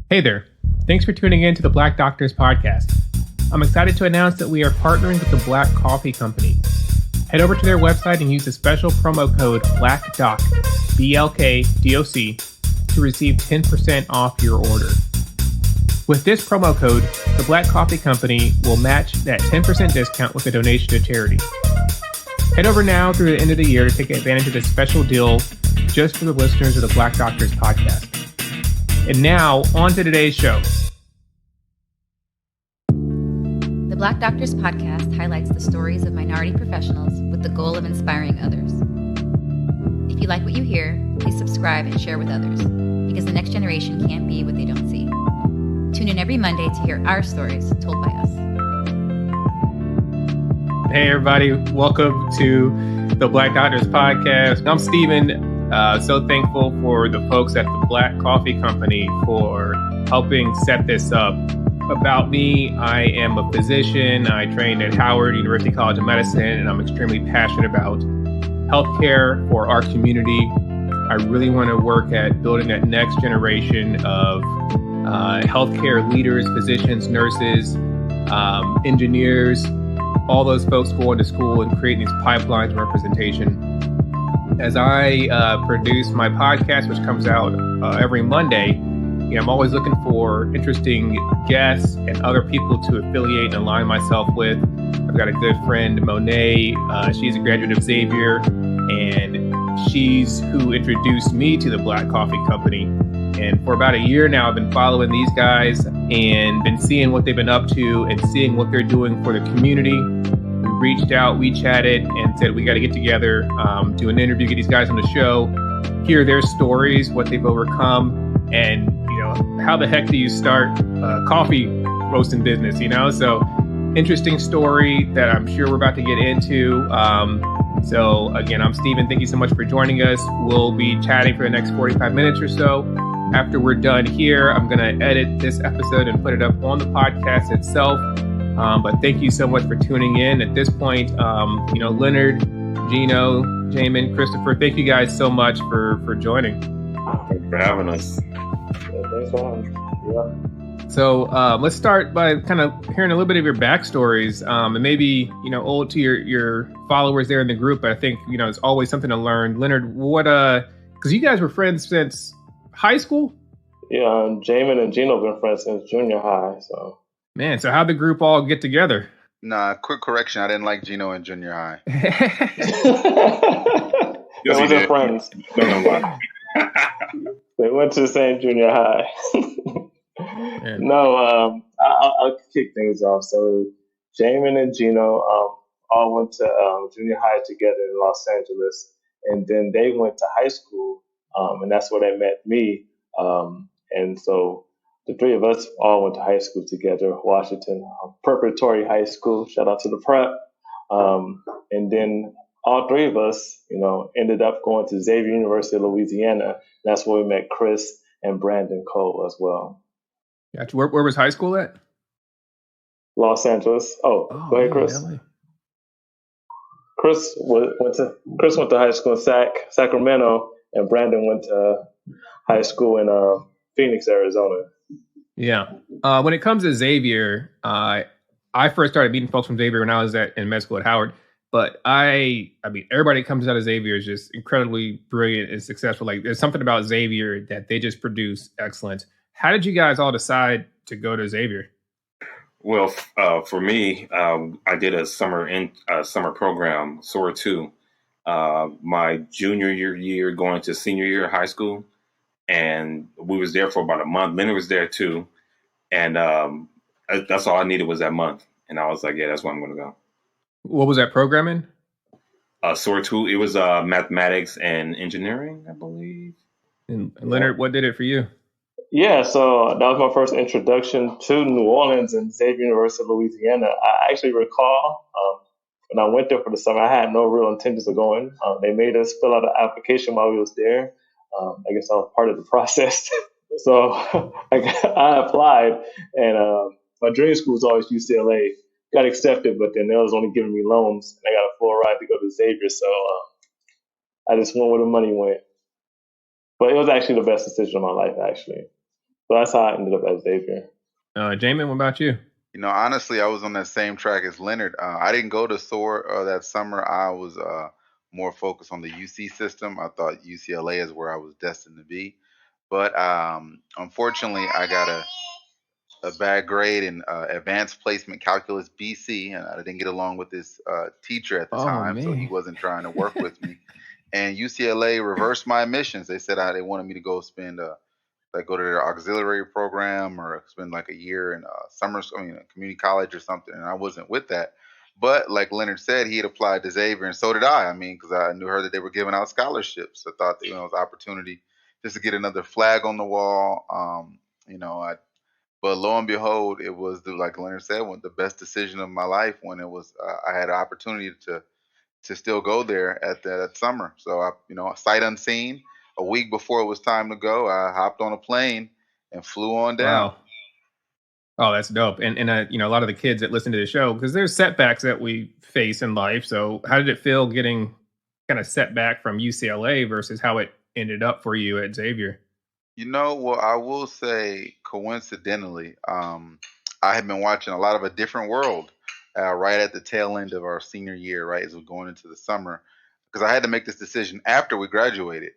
Hey there. Thanks for tuning in to the Black Doctors podcast. I'm excited to announce that we are partnering with the Black Coffee Company. Head over to their website and use the special promo code BLACKDOC, BLKDOC, to receive 10% off your order. With this promo code, the Black Coffee Company will match that 10% discount with a donation to charity. Head over now through the end of the year to take advantage of this special deal just for the listeners of the Black Doctors podcast. And now, on to today's show. The Black Doctors podcast highlights the stories of minority professionals with the goal of inspiring others. If you like what you hear, please subscribe and share with others, because the next generation can't be what they don't see. Tune in every Monday to hear our stories told by us. Hey, everybody. Welcome to the Black Doctors podcast. I'm Steven. So thankful for the folks at the Black Coffee Company for helping set this up. About me, I am a physician. I trained at Howard University College of Medicine, and I'm extremely passionate about healthcare for our community. I really want to work at building that next generation of healthcare leaders, physicians, nurses, engineers, all those folks going to school and creating these pipelines of representation. As I produce my podcast, which comes out every Monday, I'm always looking for interesting guests and other people to affiliate and align myself with. I've got a good friend, Monet. She's a graduate of Xavier, and she's who introduced me to the Black Coffee Company. And for about a year now, I've been following these guys and been seeing what they've been up to and seeing what they're doing for the community. We reached out, we chatted, and said we got to get together, do an interview, get these guys on the show, hear their stories, what they've overcome, and how the heck do you start a coffee roasting business? So interesting story that I'm sure we're about to get into. So again, I'm Steven. Thank you so much for joining us. We'll be chatting for the next 45 minutes or so. After we're done here, I'm going to edit this episode and put it up on the podcast itself. But thank you so much for tuning in. At this point, Leonard, Gino, Jamin, Christopher, thank you guys so much for joining. Thanks for having us. Thanks for having us. So let's start by kind of hearing a little bit of your backstories, and maybe old to your followers there in the group. But I think it's always something to learn. Leonard, what? Because you guys were friends since high school. Yeah, Jamin and Gino have been friends since junior high. So. Man, so how'd the group all get together? Nah, quick correction. I didn't like Gino in junior high. They were friends. Don't know why. They went to the same junior high. No, I'll kick things off. So Jamin and Gino all went to junior high together in Los Angeles. And then they went to high school, and that's where they met me. And so the three of us all went to high school together, Washington Preparatory High School. Shout out to the prep. And then all three of us, ended up going to Xavier University of Louisiana. That's where we met Chris and Branden Cole as well. Gotcha. Where was high school at? Los Angeles. Go ahead, Chris. LA. Chris went to high school in Sacramento, and Branden went to high school in Phoenix, Arizona. Yeah. When it comes to Xavier, I first started meeting folks from Xavier when I was in med school at Howard. But I mean, everybody that comes out of Xavier is just incredibly brilliant and successful. Like, there's something about Xavier that they just produce excellence. How did you guys all decide to go to Xavier? Well, for me, I did a summer program, SOAR 2, my junior year going to senior year of high school. And we was there for about a month. Leonard was there too. And that's all I needed was that month. And I was like, yeah, that's where I'm going to go. What was that program in? SOAR 2, it was mathematics and engineering, I believe. And Leonard, what did it for you? Yeah, so that was my first introduction to New Orleans and Xavier University of Louisiana. I actually recall when I went there for the summer, I had no real intentions of going. They made us fill out an application while we was there. I guess I was part of the process. So I applied, and my dream school was always UCLA. Got accepted, but then they was only giving me loans, and I got a full ride to go to Xavier. So I just went where the money went. But it was actually the best decision of my life, actually. So that's how I ended up at Xavier. Jamin, what about you? Honestly, I was on that same track as Leonard. I didn't go to SOAR that summer. I was more focused on the UC system. I thought UCLA is where I was destined to be. But unfortunately, I got a bad grade in advanced placement calculus BC, and I didn't get along with this teacher at the Oh, time, so he man. wasn't trying to work with me. And UCLA reversed my admissions. They said they wanted me to go spend like go to their auxiliary program or spend like a year in community college or something. And I wasn't with that. But like Leonard said, he had applied to Xavier, and so did I. I mean, because I knew her that they were giving out scholarships. I thought that, it was an opportunity just to get another flag on the wall. But lo and behold, it was like Leonard said, the best decision of my life when it was I had an opportunity to still go there at that summer. So sight unseen, a week before it was time to go, I hopped on a plane and flew on down. Wow. Oh, that's dope. And a lot of the kids that listen to the show, because there's setbacks that we face in life. So how did it feel getting kind of set back from UCLA versus how it ended up for you at Xavier? Well, I will say coincidentally, I had been watching a lot of A Different World right at the tail end of our senior year, right as we're going into the summer, because I had to make this decision after we graduated.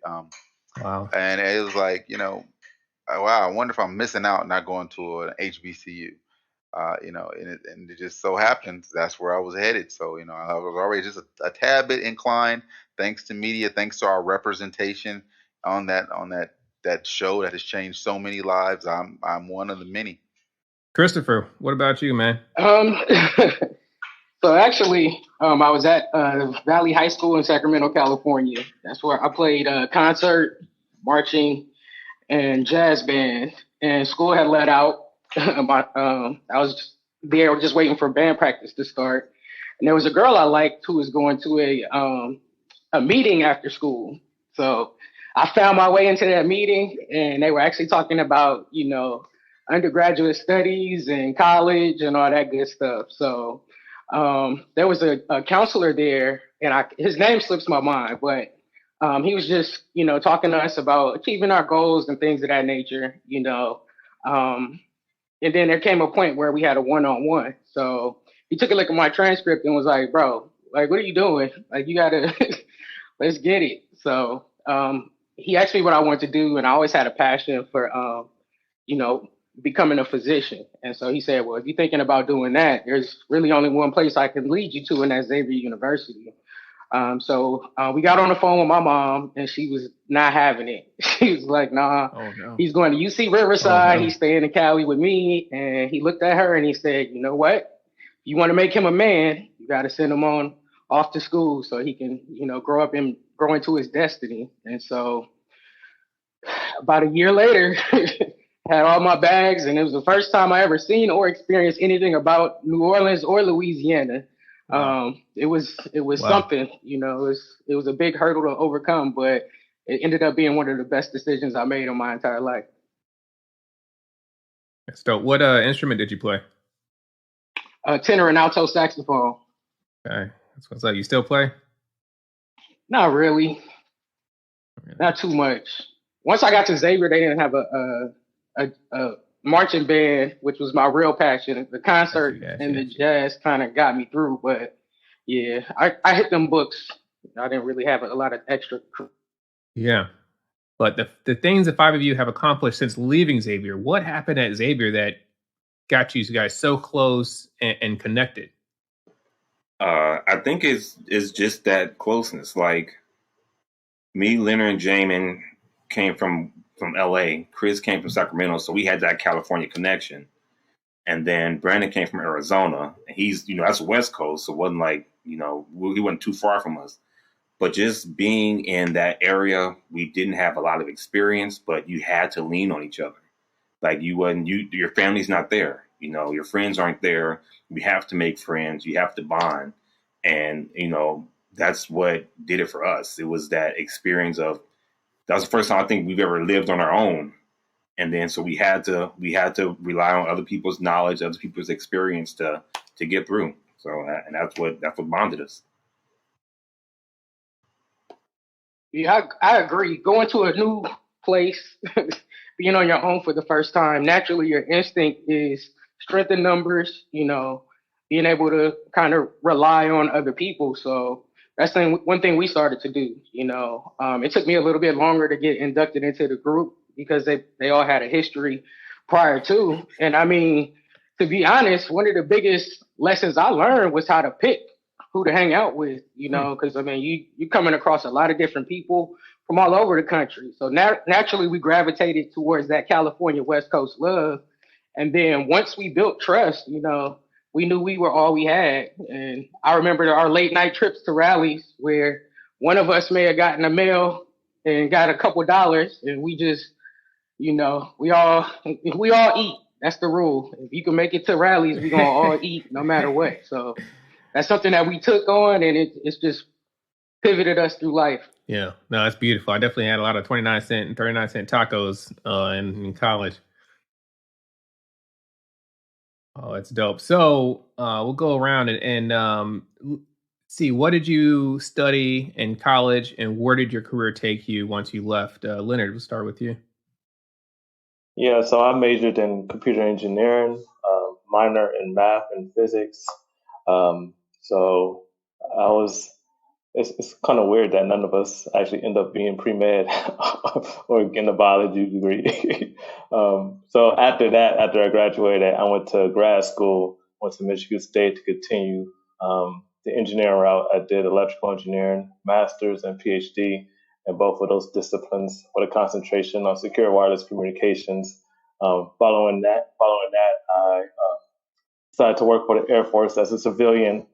Wow. And it was like, wow, I wonder if I'm missing out not going to an HBCU. And it just so happens that's where I was headed. So, I was already just a tad bit inclined, thanks to media, thanks to our representation on that show that has changed so many lives. I'm one of the many. Christopher, what about you, man? So actually, I was at Valley High School in Sacramento, California. That's where I played concert, marching, and jazz band. And school had let out. I was there just waiting for band practice to start. And there was a girl I liked who was going to a meeting after school. So I found my way into that meeting, and they were actually talking about, undergraduate studies and college and all that good stuff. So there was a counselor there, and his name slips my mind, but he was just, talking to us about achieving our goals and things of that nature, and then there came a point where we had a one-on-one. So he took a look at my transcript and was like, bro, like, what are you doing? Like, you got to, let's get it. So he asked me what I wanted to do, and I always had a passion for, becoming a physician. And so he said, well, if you're thinking about doing that, there's really only one place I can lead you to, and that's Xavier University. So we got on the phone with my mom, and she was not having it. She was like, nah, He's going to UC Riverside. Oh, no. He's staying in Cali with me. And he looked at her and he said, you know what? If you want to make him a man, you got to send him off to school so he can, grow up and grow into his destiny. And so about a year later, had all my bags, and it was the first time I ever seen or experienced anything about New Orleans or Louisiana. Wow. It was wow. Something, it was a big hurdle to overcome, but it ended up being one of the best decisions I made in my entire life. So what instrument did you play? Tenor and alto saxophone. Okay. That's what's up. You still play? Not really. Not too much. Once I got to Xavier, they didn't have a marching band, which was my real passion. The concert and the jazz kind of got me through, but yeah, I hit them books. I didn't really have a lot of extra. Yeah, but the things the five of you have accomplished since leaving Xavier, what happened at Xavier that got you guys so close and connected? I think it's just that closeness. Like me, Leonard, and Jamin came from LA. Chris came from Sacramento, so we had that California connection. And then Branden came from Arizona, and he's, that's West Coast, so it wasn't like, he wasn't too far from us. But just being in that area, we didn't have a lot of experience, but you had to lean on each other. Like your family's not there, your friends aren't there. We have to make friends. You have to bond. And, that's what did it for us. It was that experience that was the first time I think we've ever lived on our own. And then so we had to rely on other people's knowledge, other people's experience to get through. So and that's what bonded us. Yeah, I agree. Going to a new place, being on your own for the first time, naturally your instinct is strength in numbers, being able to kind of rely on other people. So that's one thing we started to do. It took me a little bit longer to get inducted into the group because they all had a history prior to. And I mean, to be honest, one of the biggest lessons I learned was how to pick who to hang out with, because I mean, you coming across a lot of different people from all over the country. So naturally we gravitated towards that California West Coast love. And then once we built trust, we knew we were all we had. And I remember our late night trips to rallies where one of us may have gotten a mail and got a couple dollars, and we just, we all eat. That's the rule. If you can make it to rallies, we're gonna all eat no matter what. So that's something that we took on, and it's just pivoted us through life. Yeah, no, it's beautiful. I definitely had a lot of 29-cent and 39-cent tacos in college. Oh, it's dope. So we'll go around and see, what did you study in college, and where did your career take you once you left? Leonard, we'll start with you. Yeah, so I majored in computer engineering, minor in math and physics. So I was. It's kind of weird that none of us actually end up being pre-med or getting a biology degree. So after I graduated, I went to grad school, went to Michigan State to continue the engineering route. I did electrical engineering, master's and PhD in both of those disciplines with a concentration on secure wireless communications. Following that, I decided to work for the Air Force as a civilian.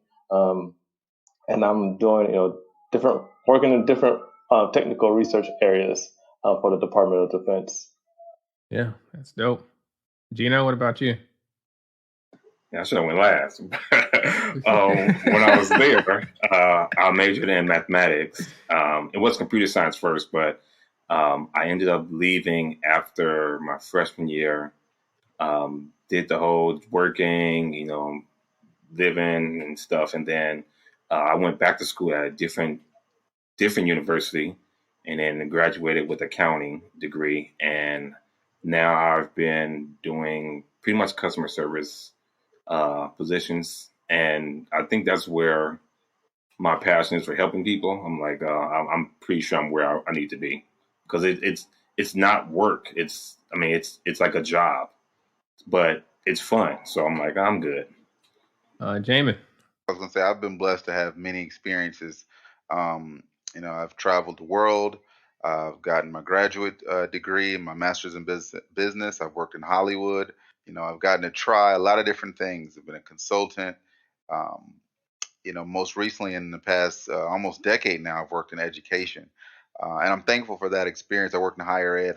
And I'm doing, working in different technical research areas for the Department of Defense. Yeah, that's dope. Gino, what about you? Yeah, I should have went last. When I was there, I majored in mathematics. It was computer science first, but I ended up leaving after my freshman year. Did the whole working, living and stuff, and then I went back to school at a different university, and then graduated with accounting degree. And now I've been doing pretty much customer service positions, and I think that's where my passion is, for helping people. I'm like, I'm pretty sure I'm where I need to be, because it's not work. It's like a job, but it's fun. So I'm like, I'm good. Jamin. I was going to say, I've been blessed to have many experiences. I've traveled the world. I've gotten my graduate degree, my master's in business. I've worked in Hollywood. I've gotten to try a lot of different things. I've been a consultant. Most recently in the past almost decade now, I've worked in education. And I'm thankful for that experience. I work in higher ed.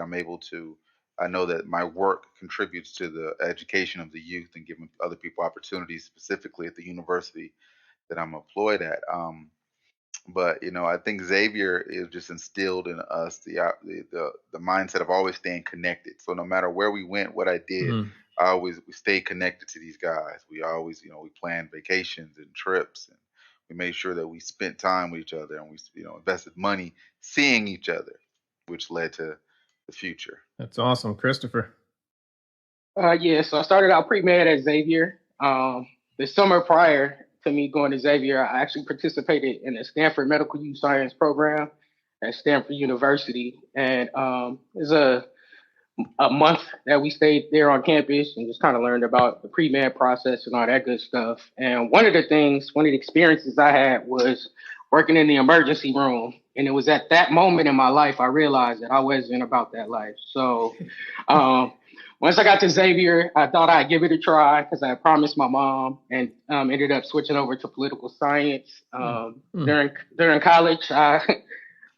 I know that my work contributes to the education of the youth and giving other people opportunities, specifically at the university that I'm employed at. But I think Xavier is just instilled in us the mindset of always staying connected. So no matter where we went, what I did, we stayed connected to these guys. We always, we planned vacations and trips, and we made sure that we spent time with each other, and we, invested money seeing each other, which led to the future. That's awesome, Christopher. So I started out pre-med at Xavier. The summer prior to me going to Xavier, I actually participated in the Stanford Medical Youth Science program at Stanford University. And it was a month that we stayed there on campus and just kind of learned about the pre-med process and all that good stuff. And one of the experiences I had was working in the emergency room. And it was at that moment in my life I realized that I wasn't about that life. So once I got to Xavier, I thought I'd give it a try because I promised my mom, and ended up switching over to political science. During college, I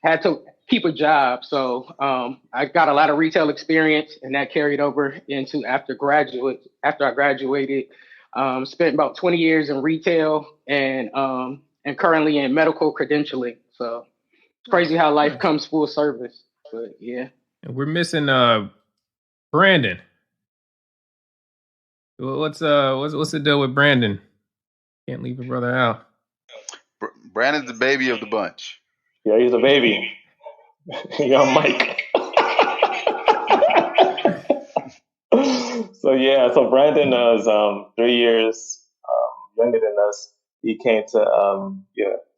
had to keep a job. So I got a lot of retail experience, and that carried over into after I graduated. Spent about 20 years in retail and currently in medical credentialing. So it's crazy how life comes full service. But yeah. And we're missing Branden. What's the deal with Branden? Can't leave a brother out. Branden's the baby of the bunch. Yeah, he's a baby. Young Mike. So Branden is 3 years younger than us. He came to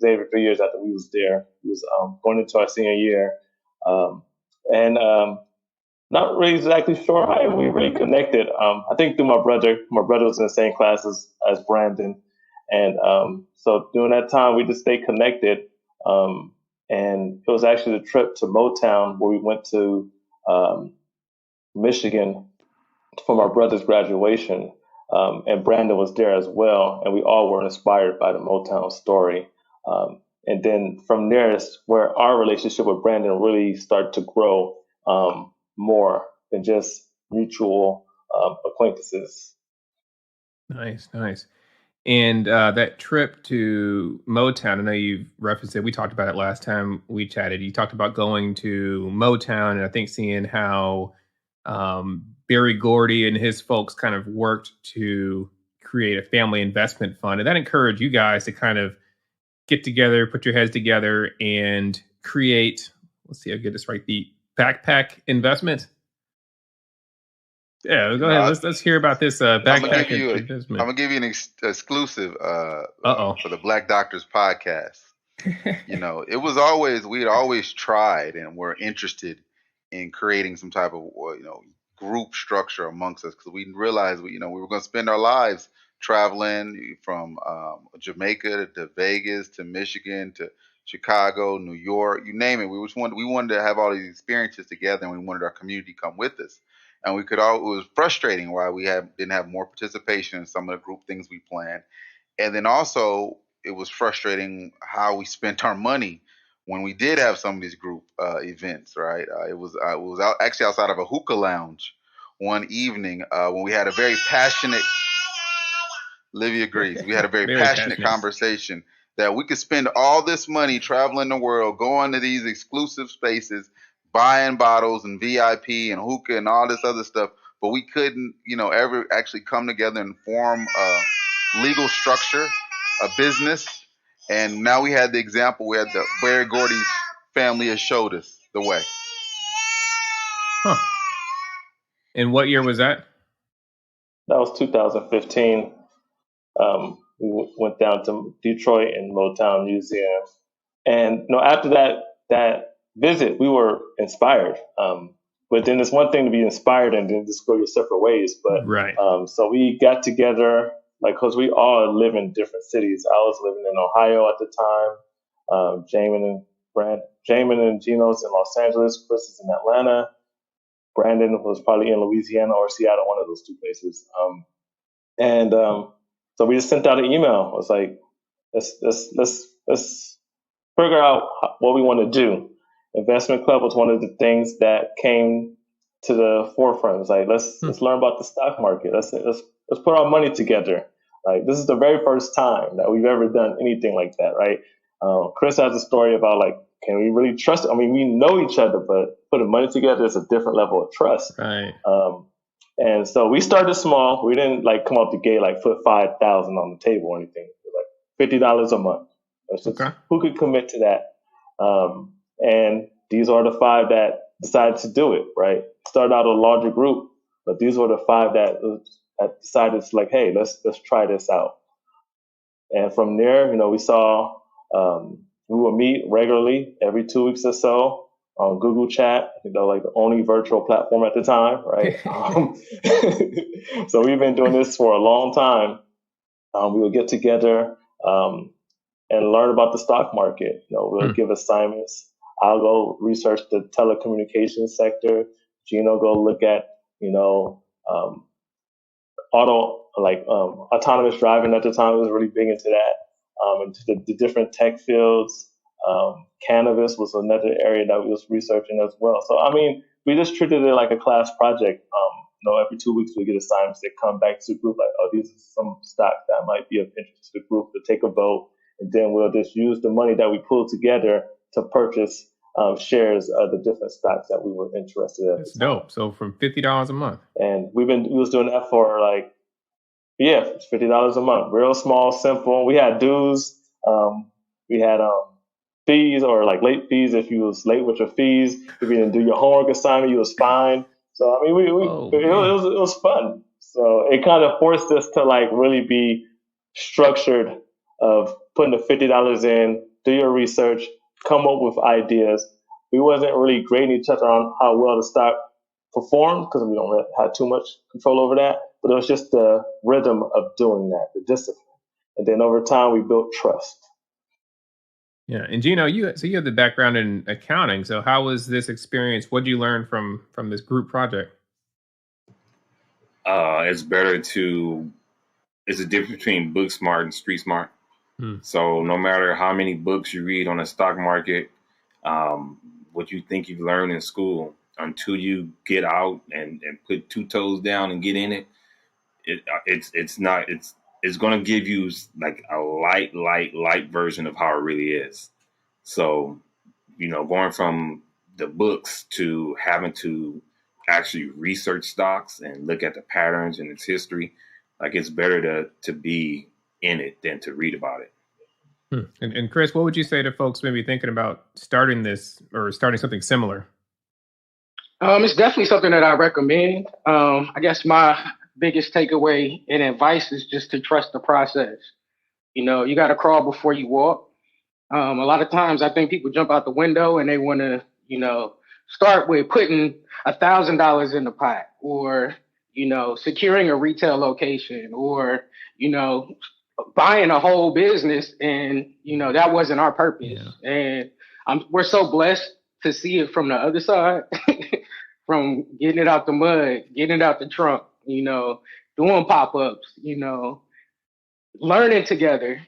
Xavier 3 years after we was there. He was going into our senior year, and not really exactly sure how we really connected. I think through my brother. My brother was in the same class as Branden, and so during that time we just stayed connected. And it was actually the trip to Motown where we went to Michigan for my brother's graduation, and Branden was there as well, and we all were inspired by the Motown story. And then from there is where our relationship with Branden really started to grow more than just mutual acquaintances. Nice, nice. And that trip to Motown, I know you've referenced it. We talked about it last time we chatted. You talked about going to Motown and I think seeing how Berry Gordy and his folks kind of worked to create a family investment fund. And that encouraged you guys to kind of get together, put your heads together and create, let's see, I'll get this right, the backpack investment. Yeah, go ahead. Let's hear about this backpack investment. I'm gonna give you an exclusive for the Black Doctors podcast. It was always, we had always tried and were interested in creating some type of group structure amongst us, because we realized we were going to spend our lives traveling from Jamaica to Vegas to Michigan to Chicago, New York, you name it. We wanted to have all these experiences together, and we wanted our community to come with us. And it was frustrating why we didn't have more participation in some of the group things we planned. And then also it was frustrating how we spent our money when we did have some of these group events, right? It was actually outside of a hookah lounge one evening when we had a very passionate, Livy agrees, we had a very passionate conversation that we could spend all this money traveling the world, going to these exclusive spaces, buying bottles and VIP and hookah and all this other stuff, but we couldn't, ever actually come together and form a legal structure, a business. And now we had the example where the Berry Gordy's family has showed us the way. Huh. And what year was that? That was 2015. We went down to Detroit and Motown Museum. And after that visit, we were inspired. But then it's one thing to be inspired and then just go your separate ways. But right. So we got together, because we all live in different cities. I was living in Ohio at the time. Jamin and Gino's in Los Angeles. Chris is in Atlanta. Branden was probably in Louisiana or Seattle, one of those two places. So we just sent out an email. It was like, let's figure out what we want to do. Investment Club was one of the things that came to the forefront. It was like, let's learn about the stock market. Let's put our money together. Like, this is the very first time that we've ever done anything like that, right? Chris has a story about, like, can we really trust? I mean, we know each other, but putting money together is a different level of trust. Right. And so we started small. We didn't come out the gate put 5,000 on the table or anything. $50 a month. Who could commit to that? And these are the 5 that decided to do it. Right. Started out a larger group, but these were the 5 that decided to hey, let's try this out. And from there, we saw we would meet regularly every 2 weeks or so on Google Chat. I think that was the only virtual platform at the time, right? So we've been doing this for a long time. We would get together and learn about the stock market. We'll give assignments. I'll go research the telecommunications sector. Gino go look at autonomous driving at the time. Was really big into that. Into the different tech fields. Cannabis was another area that we was researching as well. So, I mean, we just treated it like a class project. Every 2 weeks we get assignments that come back to the group these are some stocks that might be of interest to the group to take a vote. And then we'll just use the money that we pulled together to purchase shares of the different stocks that we were interested in. That's dope. So from $50 a month. And we was doing that for it's $50 a month. Real small, simple. We had dues. We had fees or late fees. If you was late with your fees, if you didn't do your homework assignment, you was fined. So I mean, it was fun. So it kind of forced us to like really be structured of putting the $50 in, do your research, come up with ideas. We wasn't really grading each other on how well the stock performed because we don't really have too much control over that. But it was just the rhythm of doing that, the discipline. And then over time, we built trust. Yeah, and Gino, you have the background in accounting. So how was this experience? What did you learn from this group project? It's a difference between book smart and street smart. So no matter how many books you read on the stock market, what you think you've learned in school, until you get out and put two toes down and get in it, it's going to give you like a light version of how it really is. So, going from the books to having to actually research stocks and look at the patterns and its history, like it's better to be in it than to read about it. And Chris, what would you say to folks maybe thinking about starting this or starting something similar? It's definitely something that I recommend. I guess my biggest takeaway and advice is just to trust the process. You got to crawl before you walk. A lot of times I think people jump out the window and they want to, start with putting $1,000 in the pot or, securing a retail location or, buying a whole business. And, that wasn't our purpose. Yeah. And we're so blessed to see it from the other side, from getting it out the mud, getting it out the trunk, doing pop-ups, learning together,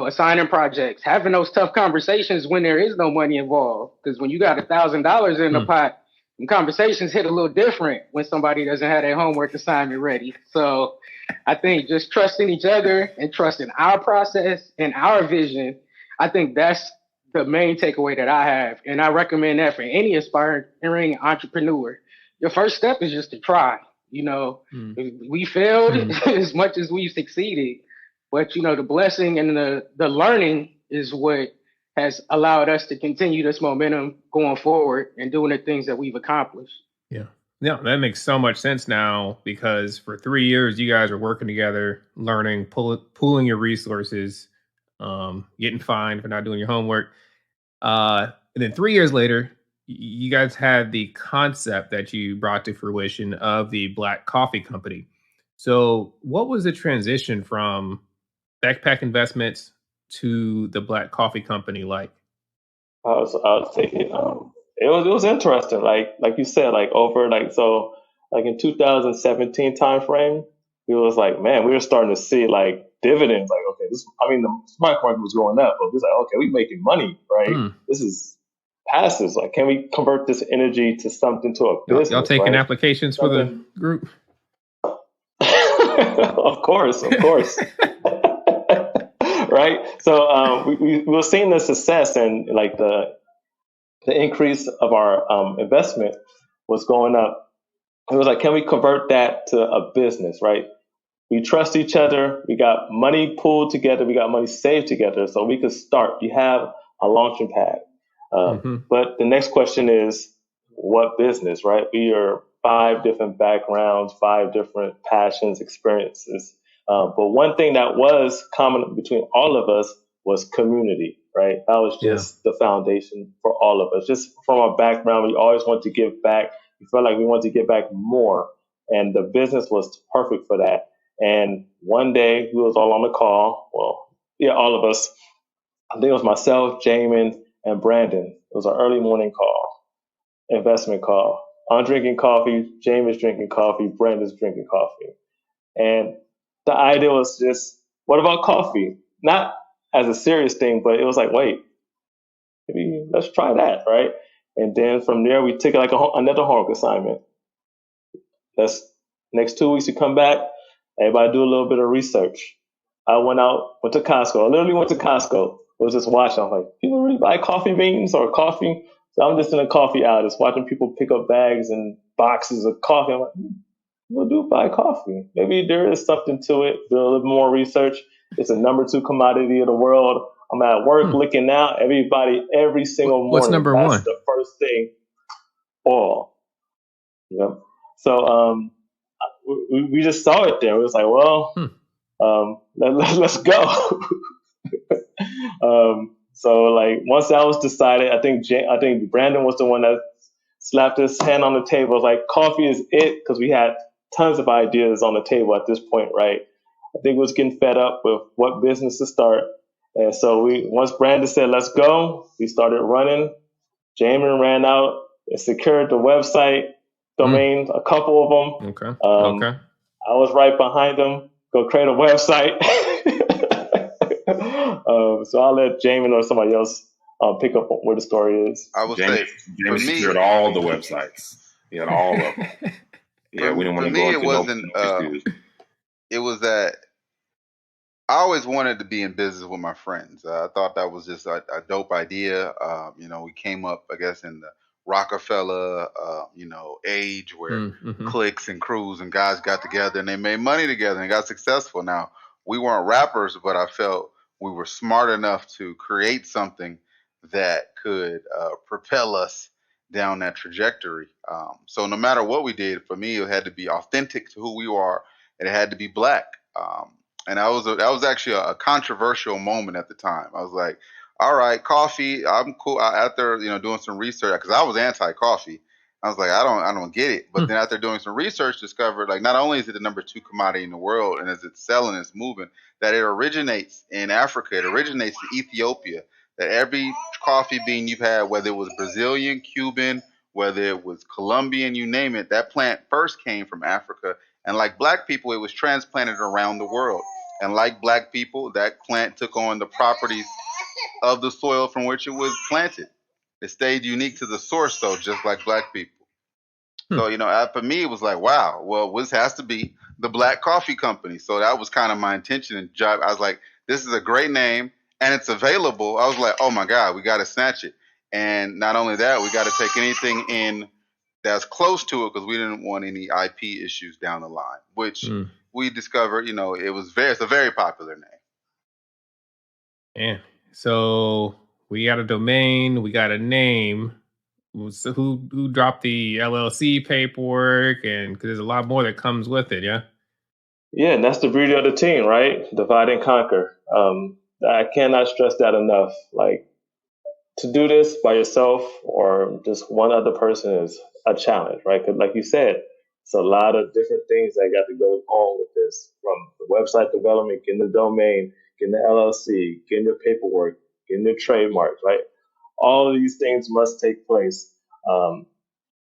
assigning projects, having those tough conversations when there is no money involved. Because when you got $1,000 in the pot, the conversations hit a little different when somebody doesn't have their homework assignment ready. So I think just trusting each other and trusting our process and our vision, I think that's the main takeaway that I have. And I recommend that for any aspiring entrepreneur. Your first step is just to try. We failed as much as we've succeeded. But, the blessing and the learning is what has allowed us to continue this momentum going forward and doing the things that we've accomplished. Yeah. Yeah, that makes so much sense now because for 3 years, you guys are working together, learning, pooling your resources, getting fined for not doing your homework. And then 3 years later, you guys had the concept that you brought to fruition of the Black Coffee Company. So what was the transition from backpack investments to the Black Coffee Company like? I was thinking, it was interesting. Like you said, in 2017 timeframe, it was like, man, we were starting to see like dividends. Like, okay, the stock market was going up, but it was like, okay, we're making money, right? This is passive. Like, can we convert this energy to something, to a business? Y'all taking applications for the group? Of course. Right. So we were seeing the success and like the increase of our investment was going up. It was like, can we convert that to a business? Right. We trust each other. We got money pooled together. We got money saved together, so we could start. You have a launching pad. But the next question is, what business? Right. We are 5 different backgrounds, 5 different passions, experiences. But one thing that was common between all of us was community, right? That was just the foundation for all of us. Just from our background, we always want to give back. We felt like we wanted to give back more. And the business was perfect for that. And one day we was all on the call. Well, yeah, all of us. I think it was myself, Jamin, and Branden. It was our early morning call, investment call. I'm drinking coffee, Jamin's drinking coffee, Branden's drinking coffee. And the idea was just, what about coffee? Not as a serious thing, but it was like, wait, maybe let's try that, right? And then from there, we took it like another homework assignment. Next 2 weeks, you come back, everybody do a little bit of research. I went to Costco. I literally went to Costco. I was just watching. I'm like, people really buy coffee beans or coffee? So I'm just in a coffee aisle, just watching people pick up bags and boxes of coffee. I'm like, people do buy coffee. Maybe there is something to it. Do a little more research. It's a number 2 commodity of the world. I'm at work looking out. Every single morning. What's number 1? That's the first thing. Oil. Yep. So we just saw it there. We was like, well, let's go. So like once that was decided, I think Branden was the one that slapped his hand on the table. It was like, coffee is it, because we had tons of ideas on the table at this point, right? I think we was getting fed up with what business to start. And so once Branden said, let's go, we started running. Jamin ran out and secured the website domain, a couple of them. Okay. I was right behind him. Go create a website. So I'll let Jamin or somebody else pick up where the story is. I would say Jamin secured all the websites. He had all of them. Yeah, we didn't want to go into no issues. It was that I always wanted to be in business with my friends. I thought that was just a dope idea. We came up, I guess, in the Rockefeller, age where cliques and crews and guys got together and they made money together and got successful. Now, we weren't rappers, but I felt we were smart enough to create something that could propel us down that trajectory. So no matter what we did, for me, it had to be authentic to who we are. And it had to be Black. And that was actually a controversial moment at the time. I was like, all right, coffee, I'm cool. After doing some research, because I was anti-coffee, I was like, I don't get it. But then after doing some research, discovered like not only is it the number 2 commodity in the world, and as it's selling, it's moving, that it originates in Africa. It originates in Ethiopia. That every coffee bean you've had, whether it was Brazilian, Cuban, whether it was Colombian, you name it, that plant first came from Africa. And like Black people, it was transplanted around the world. And like Black people, that plant took on the properties of the soil from which it was planted. It stayed unique to the source, though, just like Black people. So, for me, it was like, wow, well, this has to be the Black Coffee Company. So that was kind of my intention and job. I was like, this is a great name and it's available. I was like, oh my God, we got to snatch it. And not only that, we got to take anything in that's close to it, because we didn't want any IP issues down the line, which we discovered, it's a very popular name. Yeah. So we got a domain, we got a name. So who dropped the LLC paperwork? And because there's a lot more that comes with it, yeah? Yeah, and that's the beauty of the team, right? Divide and conquer. I cannot stress that enough. Like, to do this by yourself or just one other person is a challenge, right? Because like you said, it's a lot of different things that got to go on with this, from the website development, getting the domain, getting the LLC, getting your paperwork, getting your trademarks, right? All of these things must take place.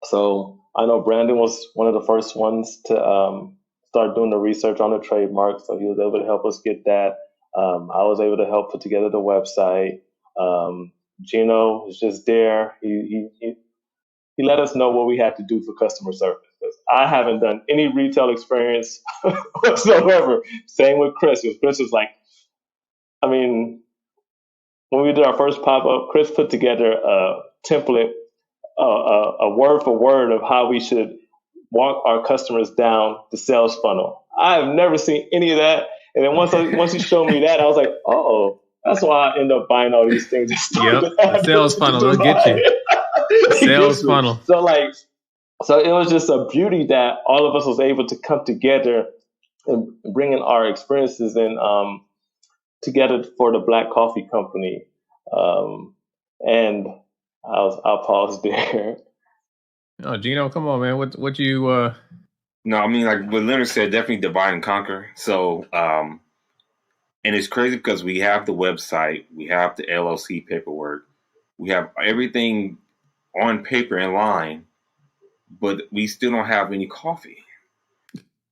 So I know Branden was one of the first ones to start doing the research on the trademark, so he was able to help us get that. I was able to help put together the website. Gino was just there. He let us know what we had to do for customer service. I haven't done any retail experience whatsoever. Same with Chris. Chris was like, when we did our first pop-up, Chris put together a template, a word for word of how we should walk our customers down the sales funnel. I have never seen any of that. And then once he showed me that, I was like, oh, that's why I end up buying all these things. Yep, the sales funnel, it'll get you. Sales funnel. So it was just a beauty that all of us was able to come together and bringing our experiences in together for the Black Coffee Company. And I'll pause there. Oh, Gino, come on, man. What you? No, like what Leonard said, definitely divide and conquer. So, and it's crazy because we have the website, we have the LLC paperwork, we have everything on paper in line, but we still don't have any coffee.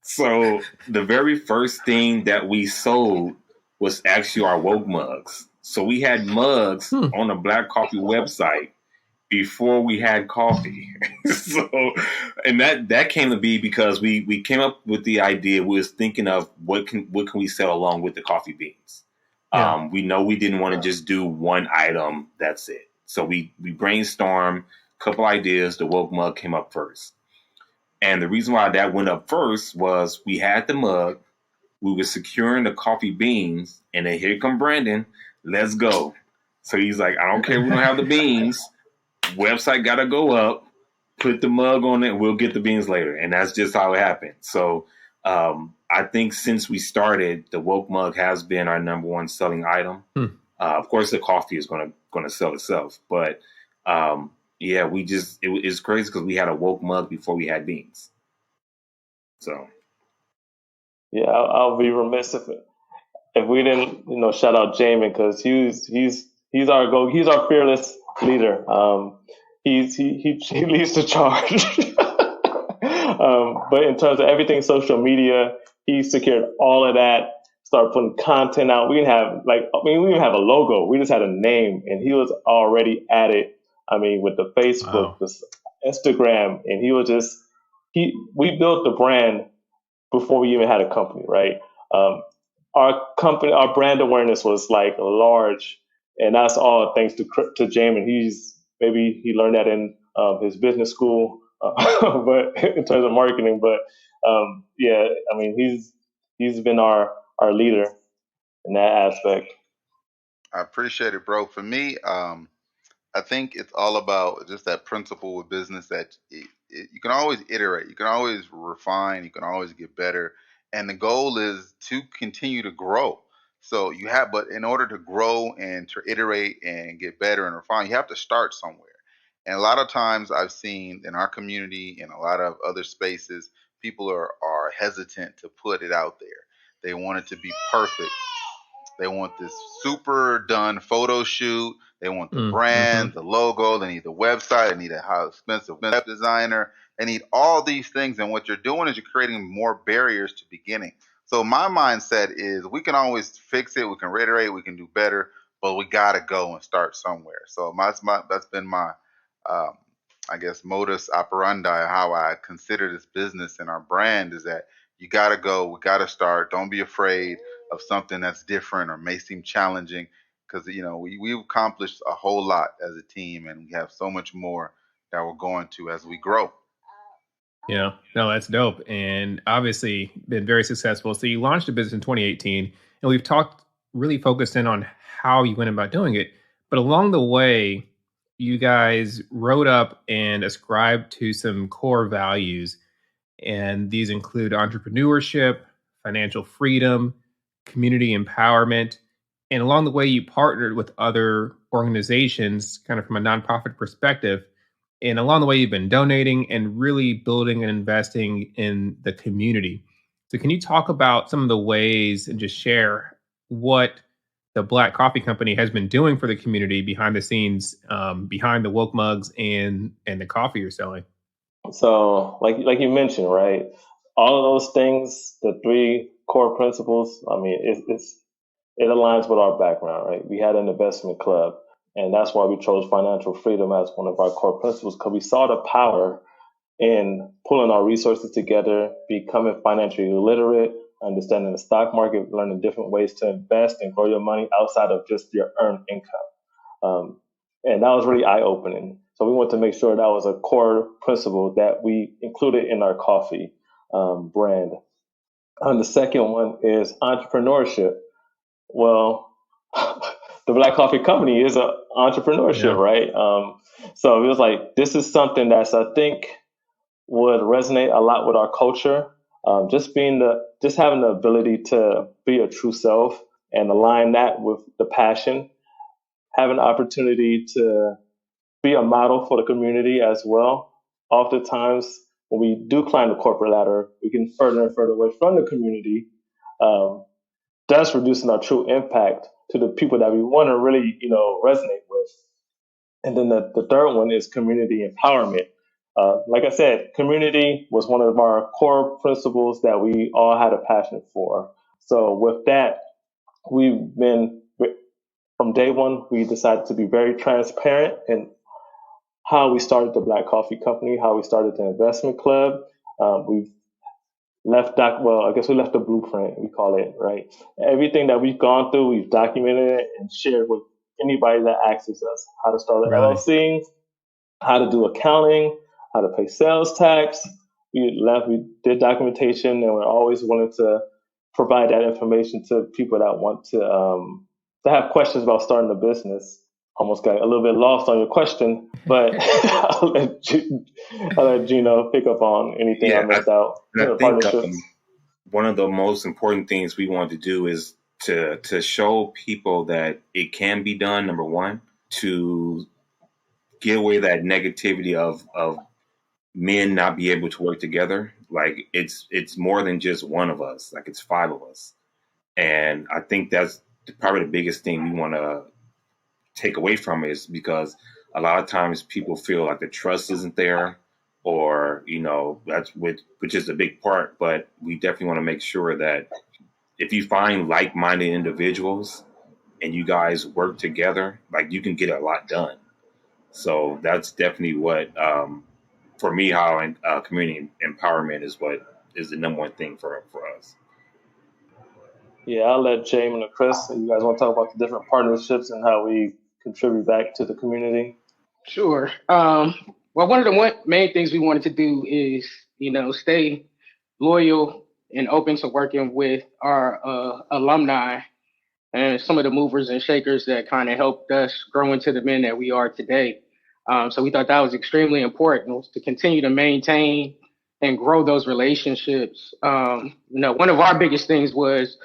So the very first thing that we sold was actually our woke mugs. So we had mugs on the Black Coffee website before we had coffee. And that came to be because we came up with the idea. We was thinking of what can we sell along with the coffee beans. Yeah. We know we didn't want to just do one item. That's it. So we brainstormed a couple ideas. The woke mug came up first. And the reason why that went up first was we had the mug, we were securing the coffee beans, and then here come Branden, let's go. So he's like, I don't care if we don't have the beans, website got to go up, put the mug on it, and we'll get the beans later. And that's just how it happened. So I think since we started, the woke mug has been our number one selling item. Of course, the coffee is going to sell itself, but yeah, it's crazy because we had a woke mug before we had beans. So yeah, I'll be remiss if we didn't, shout out Jamin, because he's our fearless leader. He leads the charge. But in terms of everything social media, he secured all of that. Started putting content out. We didn't have we didn't have a logo. We just had a name, and he was already at it. I mean, with the Facebook, the Instagram, and we built the brand before we even had a company, right? Our brand awareness was large, and that's all thanks to Jamin. Maybe he learned that in his business school, but in terms of marketing. But yeah, I mean, he's been our leader in that aspect. I appreciate it, bro. For me, I think it's all about just that principle with business that you can always iterate, you can always refine, you can always get better. And the goal is to continue to grow. So but in order to grow and to iterate and get better and refine, you have to start somewhere. And a lot of times I've seen in our community, in a lot of other spaces, people are hesitant to put it out there. They want it to be perfect. They want this super done photo shoot. They want the brand, the logo. They need the website. They need a how expensive web designer. They need all these things. And what you're doing is you're creating more barriers to beginning. So my mindset is we can always fix it. We can reiterate. We can do better. But we got to go and start somewhere. So that's been my, I guess, modus operandi, how I consider this business and our brand is that you got to go. We got to start. Don't be afraid of something that's different or may seem challenging, because we've accomplished a whole lot as a team, and we have so much more that we're going to as we grow. Yeah, no, that's dope, and obviously been very successful. So you launched a business in 2018, and we've really focused in on how you went about doing it. But along the way, you guys wrote up and ascribed to some core values, and these include entrepreneurship, financial freedom, community empowerment. And along the way, you partnered with other organizations, kind of from a nonprofit perspective. And along the way, you've been donating and really building and investing in the community. So can you talk about some of the ways and just share what the Black Coffee Company has been doing for the community behind the scenes, behind the woke mugs and the coffee you're selling? So like you mentioned, right? All of those things, the three core principles, I mean, it aligns with our background, right? We had an investment club, and that's why we chose financial freedom as one of our core principles, because we saw the power in pulling our resources together, becoming financially literate, understanding the stock market, learning different ways to invest and grow your money outside of just your earned income. And that was really eye-opening. So we wanted to make sure that was a core principle that we included in our coffee brand. And the second one is entrepreneurship. Well, the Black Coffee Company is an entrepreneurship, right? So it was like, this is something that's, I think, would resonate a lot with our culture. Just having the ability to be a true self and align that with the passion, having the opportunity to be a model for the community as well. Oftentimes, when we do climb the corporate ladder, we get further and further away from the community, thus reducing our true impact to the people that we want to really, resonate with. And then the third one is community empowerment. Like I said, community was one of our core principles that we all had a passion for. So with that, from day one, we decided to be very transparent in how we started the Black Coffee Company, how we started the investment club. We've left the blueprint, we call it, right? Everything that we've gone through, we've documented it and shared with anybody that asks us how to start an LLC, how to do accounting, how to pay sales tax. We did documentation, and we're always willing to provide that information to people that want to have questions about starting a business. Almost got a little bit lost on your question, but I'll let Gino pick up on anything I missed out. one of the most important things we want to do is to show people that it can be done. Number one, to get away that negativity of men not be able to work together. Like it's more than just one of us. Like it's five of us, and I think that's probably the biggest thing we want to take away from it, is because a lot of times people feel like the trust isn't there, or that's which is a big part. But we definitely want to make sure that if you find like-minded individuals and you guys work together, like you can get a lot done. So that's definitely what, for me, how community empowerment is what is the number one thing for us. Yeah, I'll let Jamin and Chris. You guys want to talk about the different partnerships and how we contribute back to the community? Sure. Well, one of the main things we wanted to do is, stay loyal and open to working with our alumni and some of the movers and shakers that kind of helped us grow into the men that we are today. So we thought that was extremely important, was to continue to maintain and grow those relationships. One of our biggest things was,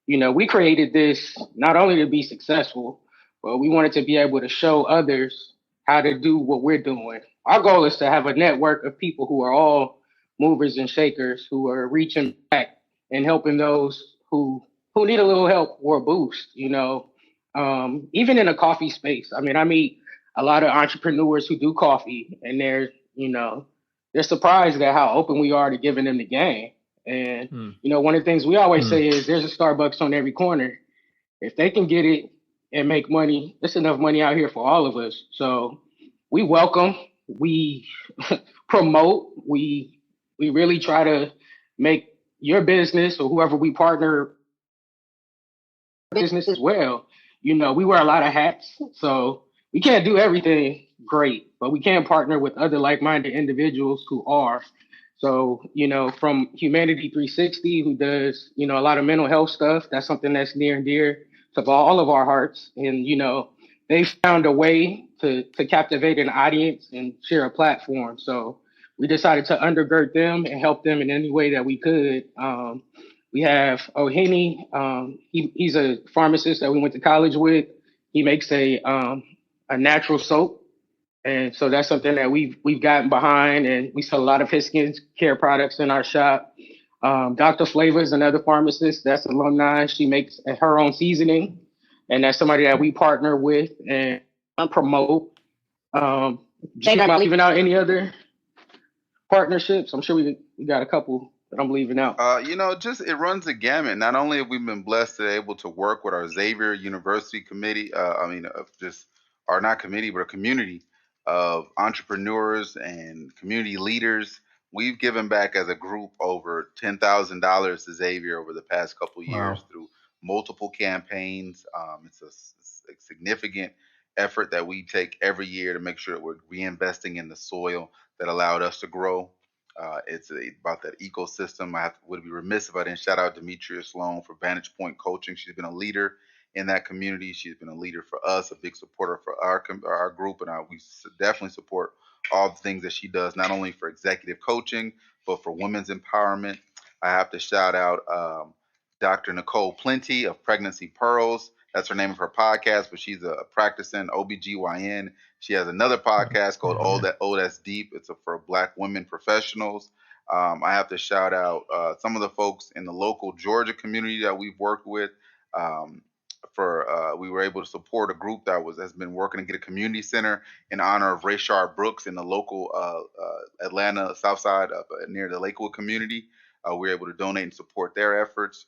we created this not only to be successful, but we wanted to be able to show others how to do what we're doing. Our goal is to have a network of people who are all movers and shakers, who are reaching back and helping those who need a little help or a boost, even in a coffee space. I mean, I meet a lot of entrepreneurs who do coffee, and they're surprised at how open we are to giving them the game. And, one of the things we always say is there's a Starbucks on every corner. If they can get it and make money, there's enough money out here for all of us. So we welcome, we promote, we really try to make your business or whoever we partner business as well. We wear a lot of hats, so we can't do everything great, but we can partner with other like-minded individuals who are. So, from Humanity 360, who does, a lot of mental health stuff, that's something that's near and dear to all of our hearts. And, they found a way to captivate an audience and share a platform. So we decided to undergird them and help them in any way that we could. We have Ohini. He's a pharmacist that we went to college with. He makes a natural soap, and so that's something that we've gotten behind, and we sell a lot of his skin care products in our shop. Dr. Flavor is another pharmacist that's alumni. She makes her own seasoning, and that's somebody that we partner with and promote. Jane, am I leaving out any other partnerships? I'm sure we got a couple that I'm leaving out. Just it runs the gamut. Not only have we been blessed to be able to work with our Xavier University committee, of just our not committee, but a community of entrepreneurs and community leaders. We've given back as a group over $10,000 to Xavier over the past couple of years through multiple campaigns. It's a significant effort that we take every year to make sure that we're reinvesting in the soil that allowed us to grow. It's about that ecosystem. Would be remiss if I didn't shout out Demetria Sloan for Vantage Point Coaching. She's been a leader in that community. She's been a leader for us, a big supporter for our group, and we definitely support all the things that she does, not only for executive coaching, but for women's empowerment. I have to shout out Dr. Nicole Plenty of Pregnancy Pearls. That's her name of her podcast, but she's a practicing OBGYN. She has another podcast called That's Deep. It's for Black women professionals. I have to shout out some of the folks in the local Georgia community that we've worked with. We were able to support a group that has been working to get a community center in honor of Rayshard Brooks in the local Atlanta South Side near the Lakewood community. We were able to donate and support their efforts.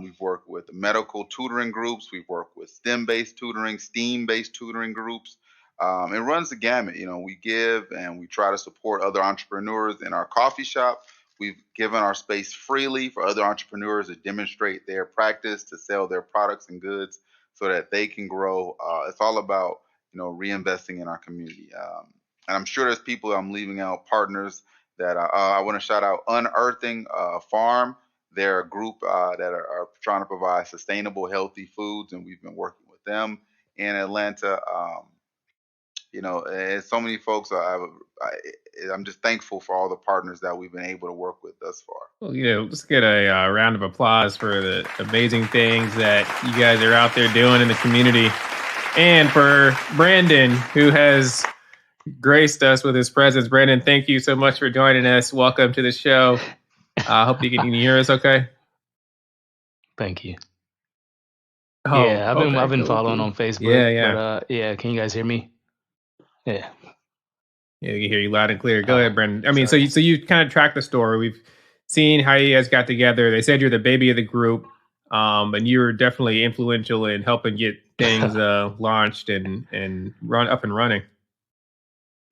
We've worked with medical tutoring groups. We've worked with STEM-based tutoring, STEAM-based tutoring groups. It runs the gamut. We give and we try to support other entrepreneurs in our coffee shop. We've given our space freely for other entrepreneurs to demonstrate their practice, to sell their products and goods so that they can grow. It's all about, reinvesting in our community. And I'm sure there's people I'm leaving out, partners that I want to shout out. Unearthing Farm. They're a group that are trying to provide sustainable, healthy foods, and we've been working with them in Atlanta. and so many folks. I'm just thankful for all the partners that we've been able to work with thus far. Well, let's get a round of applause for the amazing things that you guys are out there doing in the community. And for Branden, who has graced us with his presence. Branden, thank you so much for joining us. Welcome to the show. I hope you can hear us okay. Thank you. Oh, yeah, I've been following on Facebook. Yeah. But, can you guys hear me? Yeah. Yeah, we can hear you loud and clear. Go ahead, Branden. I mean, so you kind of track the story. We've seen how you guys got together. They said you're the baby of the group, and you were definitely influential in helping get things launched and run up and running.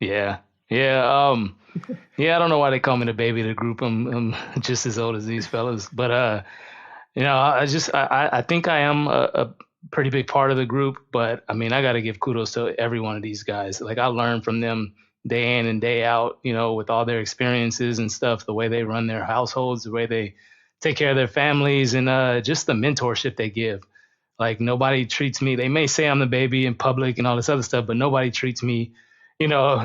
Yeah. I don't know why they call me the baby of the group. I'm just as old as these fellas, but I think I am a pretty big part of the group. But I mean, I got to give kudos to every one of these guys. Like I learned from them day in and day out, with all their experiences and stuff, the way they run their households, the way they take care of their families, and just the mentorship they give. Like nobody treats me. They may say I'm the baby in public and all this other stuff, but nobody treats me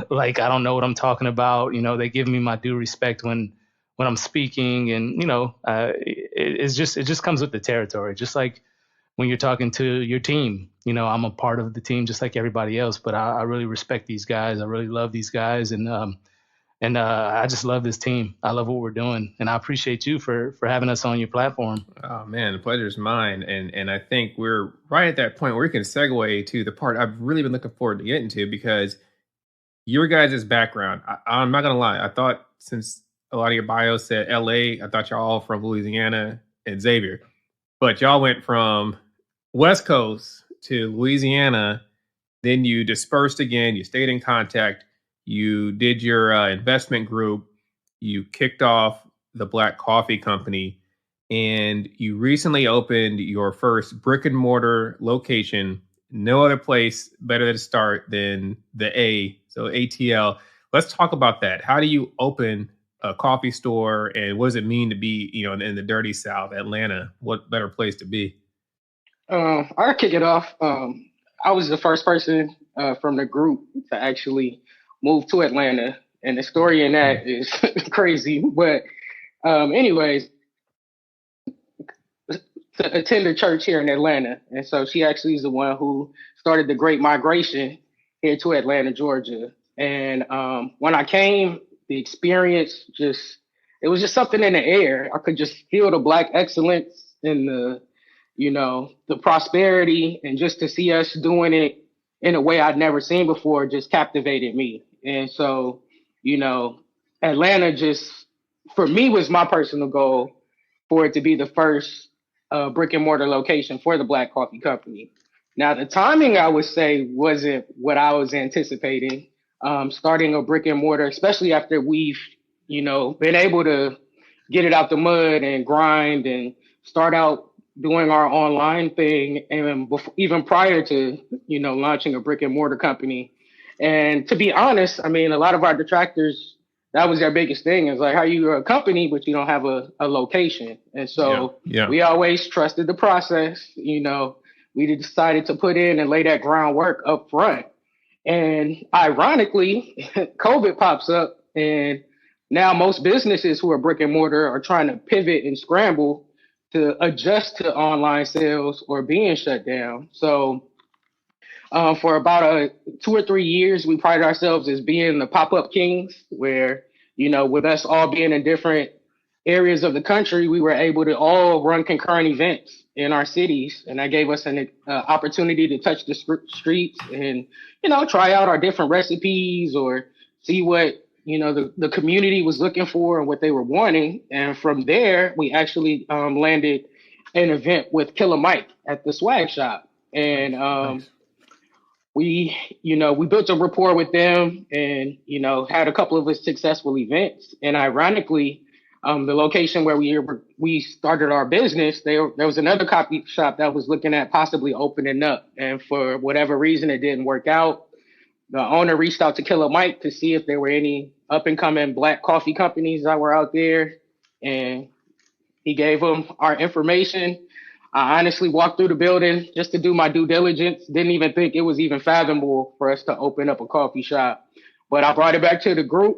like I don't know what I'm talking about. They give me my due respect when I'm speaking, and it just comes with the territory. Just like when you're talking to your team, I'm a part of the team just like everybody else. But I really respect these guys. I really love these guys, and I just love this team. I love what we're doing, and I appreciate you for having us on your platform. Oh man, the pleasure's mine. And I think we're right at that point where we can segue to the part I've really been looking forward to getting to, because your guys' background, I'm not going to lie. I thought, since a lot of your bio said LA, I thought y'all all from Louisiana and Xavier. But y'all went from West Coast to Louisiana. Then you dispersed again. You stayed in contact. You did your investment group. You kicked off the Black Coffee Company. And you recently opened your first brick and mortar location. No other place better to start than the A, so ATL. Let's talk about that. How do you open a coffee store, and what does it mean to be, in the dirty South, Atlanta? What better place to be? I'll kick it off. I was the first person from the group to actually move to Atlanta, and the story in that is crazy. But anyways, to attend a church here in Atlanta. And so she actually is the one who started the Great Migration here to Atlanta, Georgia. And when I came, the experience it was just something in the air. I could just feel the Black excellence and the prosperity, and just to see us doing it in a way I'd never seen before just captivated me. And so, Atlanta just, for me, was my personal goal for it to be the first brick and mortar location for the Black Coffee Company. Now, the timing, I would say, wasn't what I was anticipating. Starting a brick and mortar, especially after we've, been able to get it out the mud and grind and start out doing our online thing, and even prior to, launching a brick and mortar company. And to be honest, I mean, a lot of our detractors, that was their biggest thing, is like, how you're a company, but you don't have a location. And so we always trusted the process. We decided to put in and lay that groundwork up front. And ironically, COVID pops up, and now most businesses who are brick and mortar are trying to pivot and scramble to adjust to online sales or being shut down. So for about 2 or 3 years, we prided ourselves as being the pop-up kings, where, with us all being in different areas of the country, we were able to all run concurrent events in our cities. And that gave us an opportunity to touch the streets and, try out our different recipes, or see what, the community was looking for and what they were wanting. And from there, we actually landed an event with Killer Mike at the swag shop. And Nice. we built a rapport with them, and, had a couple of successful events. And ironically, the location where we started our business, there was another coffee shop that was looking at possibly opening up. And for whatever reason, it didn't work out. The owner reached out to Killer Mike to see if there were any up and coming Black coffee companies that were out there. And he gave them our information. I honestly walked through the building just to do my due diligence. Didn't even think it was even fathomable for us to open up a coffee shop. But I brought it back to the group.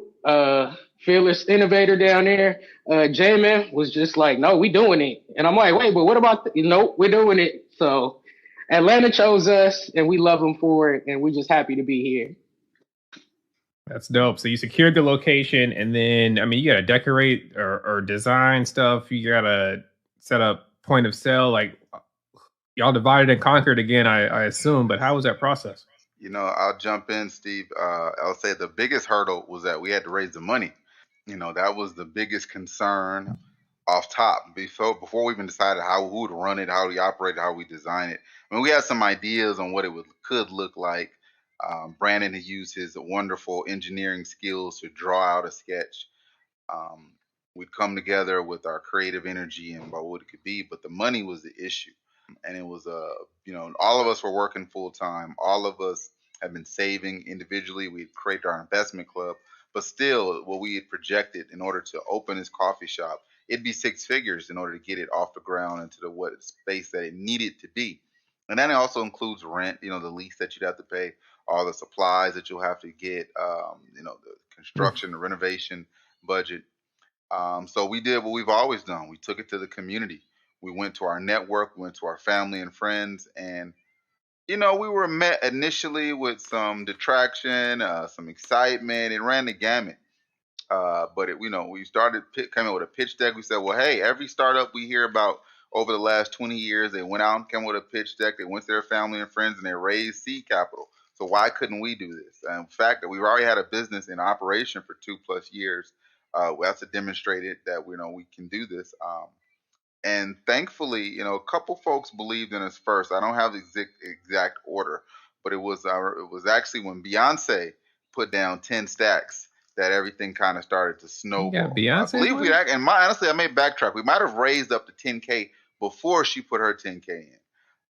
Fearless innovator down there, Jamin, was just like, no, we doing it. And I'm like, wait, but what about, nope, we're doing it. So Atlanta chose us and we love them for it. And we're just happy to be here. That's dope. So you secured the location, and then, I mean, you got to decorate or design stuff. You got to set up point of sale. Like, y'all divided and conquered again, I assume. But how was that process? You know, I'll jump in, Steve. I'll say the biggest hurdle was that we had to raise the money. You know, that was the biggest concern off top. Before we even decided who would run it, how we operate it, how we design it. I mean, we had some ideas on what it could look like. Branden had used his wonderful engineering skills to draw out a sketch. We'd come together with our creative energy and about what it could be, but the money was the issue. And it was, all of us were working full time. All of us had been saving individually. We had created our investment club, but still, what we had projected in order to open this coffee shop, it'd be six figures in order to get it off the ground into the what space that it needed to be. And then it also includes rent, the lease that you'd have to pay, all the supplies that you'll have to get, the construction, the renovation budget. So we did what we've always done. We took it to the community. We went to our network, we went to our family and friends, and we were met initially with some detraction, some excitement. It ran the gamut. But we started coming with a pitch deck. We said, well, hey, every startup we hear about over the last 20 years, they went out and came with a pitch deck. They went to their family and friends and they raised seed capital. So why couldn't we do this? And the fact that we've already had a business in operation for 2+ years, that's demonstrated that we can do this. And thankfully, a couple folks believed in us first. I don't have the exact order, but it was actually when Beyonce put down 10 stacks that everything kind of started to snowball. Yeah, Beyonce. I believe honestly, I may backtrack. We might have raised up to 10K before she put her 10K in.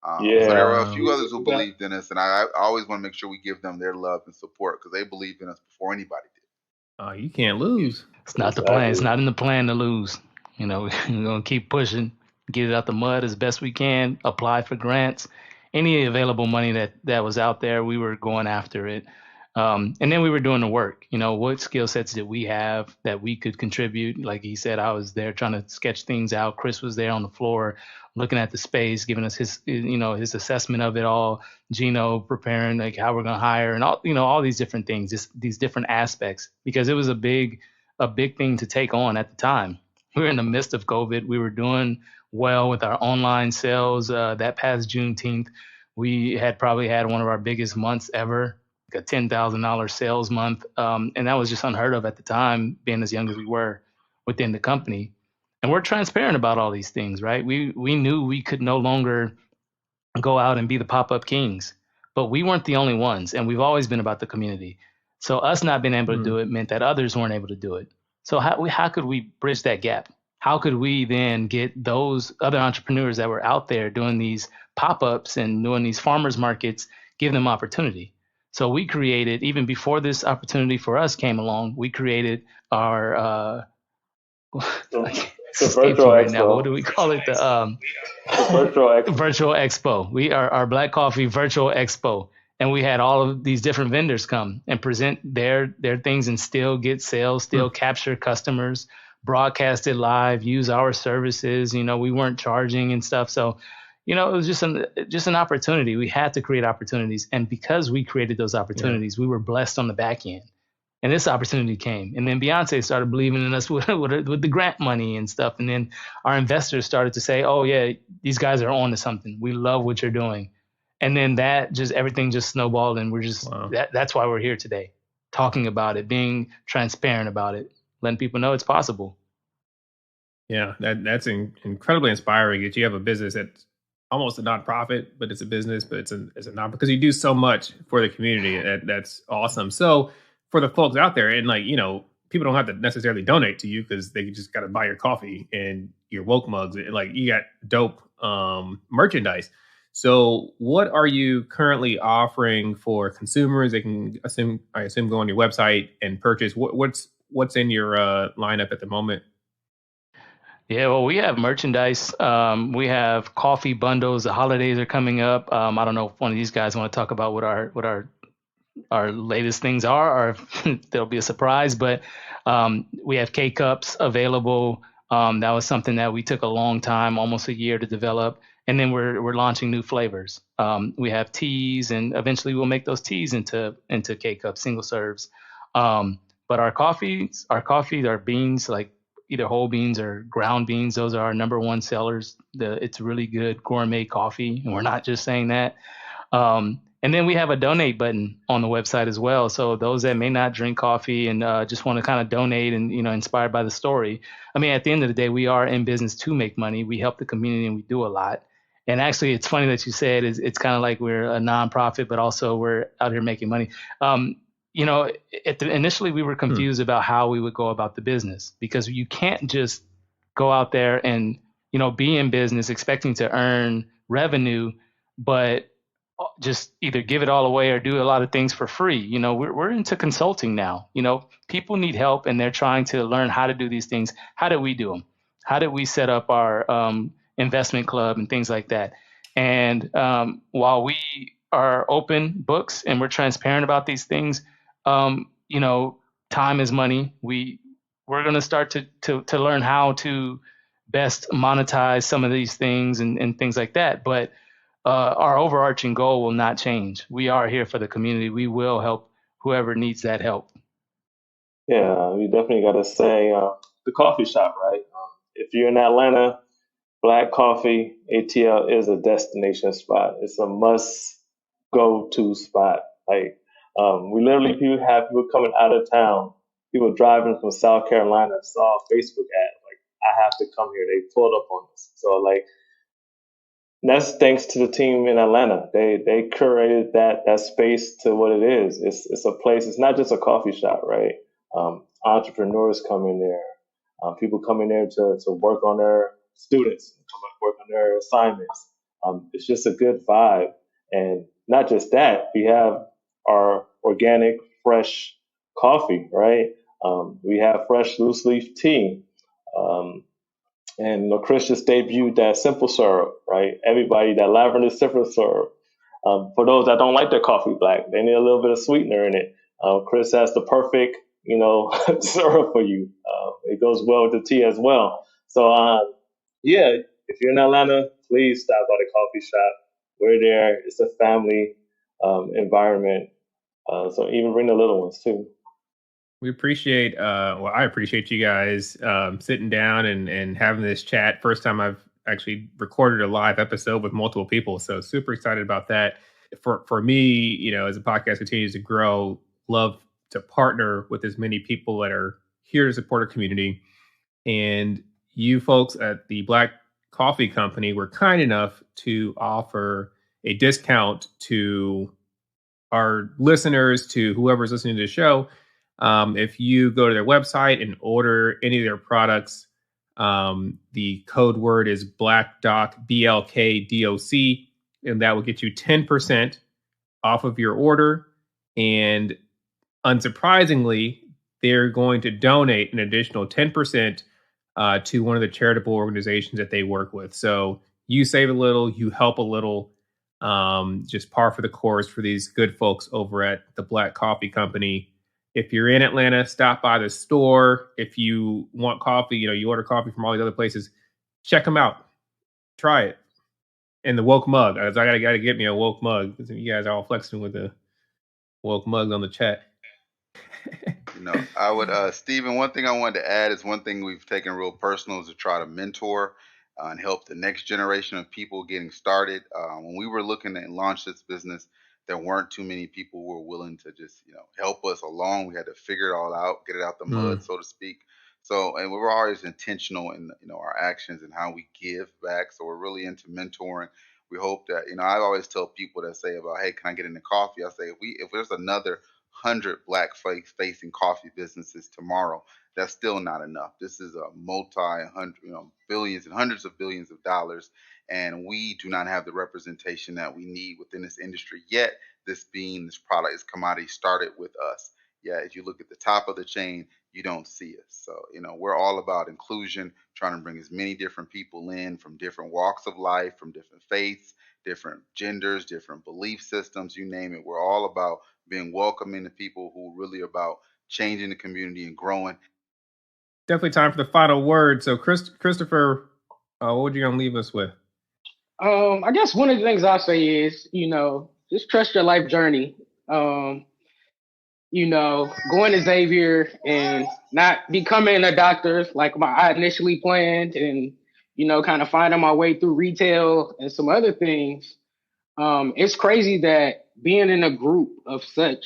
So there were a few others who believed in us, and I always want to make sure we give them their love and support because they believed in us before anybody did. Oh, you can't lose. It's not the plan. It's not in the plan to lose. We're going to keep pushing, get it out the mud as best we can, apply for grants. Any available money that was out there, we were going after it. And then we were doing the work. What skill sets did we have that we could contribute? Like he said, I was there trying to sketch things out. Chris was there on the floor looking at the space, giving us his assessment of it all. Gino preparing like how we're going to hire and all these different things, just these different aspects, because it was a big thing to take on at the time. We were in the midst of COVID. We were doing well with our online sales. That past Juneteenth, we had probably had one of our biggest months ever, like a $10,000 sales month. And that was just unheard of at the time, being as young as we were within the company. And we're transparent about all these things, right? We knew we could no longer go out and be the pop-up kings, but we weren't the only ones. And we've always been about the community. So us not being able to do it meant that others weren't able to do it. So how could we bridge that gap? How could we then get those other entrepreneurs that were out there doing these pop-ups and doing these farmers markets, give them opportunity? So we created, even before this opportunity for us came along, we created our the virtual right expo. Now. What do we call it? The virtual expo. We are our Black Coffee Virtual Expo. And we had all of these different vendors come and present their things and still get sales, still capture customers, broadcast it live, use our services. We weren't charging and stuff. So, it was just an opportunity. We had to create opportunities. And because we created those opportunities, we were blessed on the back end. And this opportunity came. And then Beyonce started believing in us with the grant money and stuff. And then our investors started to say, oh, yeah, these guys are on to something. We love what you're doing. And then everything just snowballed. And we're just, that's why we're here today, talking about it, being transparent about it, letting people know it's possible. Yeah, that's incredibly inspiring that you have a business that's almost a nonprofit, but it's a business, but it's a non, because you do so much for the community. That's awesome. So for the folks out there, and people don't have to necessarily donate to you because they just got to buy your coffee and your woke mugs, and you got dope merchandise. So what are you currently offering for consumers? They can I assume go on your website and purchase. What's in your lineup at the moment? Yeah, well, we have merchandise. We have coffee bundles. The holidays are coming up. I don't know if one of these guys want to talk about what our latest things are, or if there'll be a surprise. But we have K cups available. That was something that we took a long time, almost a year, to develop. And then we're launching new flavors. We have teas, and eventually we'll make those teas into K cups, single serves. But our beans, like either whole beans or ground beans, those are our number one sellers. It's really good gourmet coffee, and we're not just saying that. And then we have a donate button on the website as well. So those that may not drink coffee and just want to kind of donate and, inspired by the story. I mean, at the end of the day, we are in business to make money. We help the community and we do a lot. And actually, it's funny that you said it's kind of like we're a nonprofit, but also we're out here making money. You know, initially we were confused about how we would go about the business, because you can't just go out there and, be in business expecting to earn revenue, but just either give it all away or do a lot of things for free. We're into consulting now. People need help and they're trying to learn how to do these things. How did we do them? How did we set up our investment club and things like that? And while we are open books and we're transparent about these things, time is money. We're going to start to learn how to best monetize some of these things and things like that. But our overarching goal will not change. We are here for the community. We will help whoever needs that help. Yeah, you definitely got to say the coffee shop, right? If you're in Atlanta, Black Coffee ATL is a destination spot. It's a must go to spot. Like we literally people coming out of town, people driving from South Carolina saw a Facebook ad like I have to come here. They pulled up on us. So like that's thanks to the team in Atlanta. They curated that space to what it is. It's a place. It's not just a coffee shop, right? Entrepreneurs come in there. People come in there to work on their students, come and work on their assignments. It's just a good vibe, and not just that. We have our organic, fresh coffee, right? We have fresh loose leaf tea. Um, and Chris just debuted that simple syrup, right? Everybody, that lavender simple syrup. For those that don't like their coffee black, they need a little bit of sweetener in it. Chris has the perfect, syrup for you. It goes well with the tea as well. So, yeah, if you're in Atlanta, please stop by the coffee shop. We're there. It's a family environment. So even bring the little ones too. We appreciate, I appreciate you guys sitting down and having this chat. First time I've actually recorded a live episode with multiple people. So super excited about that. For me, as the podcast continues to grow, love to partner with as many people that are here to support our community. And you folks at the Black Coffee Company were kind enough to offer a discount to our listeners, to whoever's listening to the show. If you go to their website and order any of their products, the code word is BlackDoc, BLKDOC, and that will get you 10% off of your order. And unsurprisingly, they're going to donate an additional 10% to one of the charitable organizations that they work with. So you save a little, you help a little. Just par for the course for these good folks over at the Black Coffee Company. If you're in Atlanta, stop by the store. If you want coffee, you order coffee from all these other places, check them out. Try it. And the woke mug. I gotta get me a woke mug. You guys are all flexing with the woke mugs on the chat. I would, Stephen, one thing I wanted to add is one thing we've taken real personal is to try to mentor and help the next generation of people getting started. When we were looking to launch this business, there weren't too many people who were willing to just, help us along. We had to figure it all out, get it out the mud, so to speak. So, and we were always intentional in, our actions and how we give back. So we're really into mentoring. We hope that, I always tell people that say about, hey, can I get into coffee? I say, if there's another 100 black facing coffee businesses tomorrow, that's still not enough. This is a multi-hundred, billions and hundreds of billions of dollars, and we do not have the representation that we need within this industry yet. This product, this commodity started with us. Yeah, if you look at the top of the chain, you don't see us. So, we're all about inclusion, trying to bring as many different people in from different walks of life, from different faiths, different genders, different belief systems, you name it. We're all about being welcoming to people who really about changing the community and growing. Definitely time for the final word. So, Christopher, what would you gonna leave us with? I guess one of the things I'll say is, just trust your life journey. Going to Xavier and not becoming a doctor like I initially planned, and kind of finding my way through retail and some other things. It's crazy that being in a group of such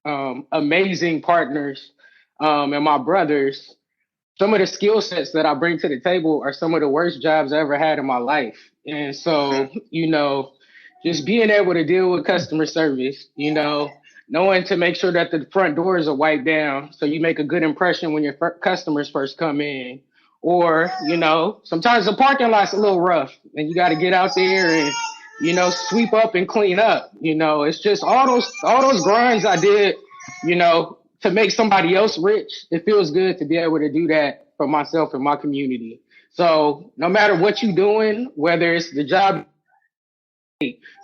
amazing partners and my brothers, some of the skill sets that I bring to the table are some of the worst jobs I ever had in my life. And so, just being able to deal with customer service, knowing to make sure that the front doors are wiped down so you make a good impression when your customers first come in. Or, sometimes the parking lot's a little rough and you got to get out there and, sweep up and clean up. It's just all those grinds I did, to make somebody else rich. It feels good to be able to do that for myself and my community. So no matter what you're doing, whether it's the job,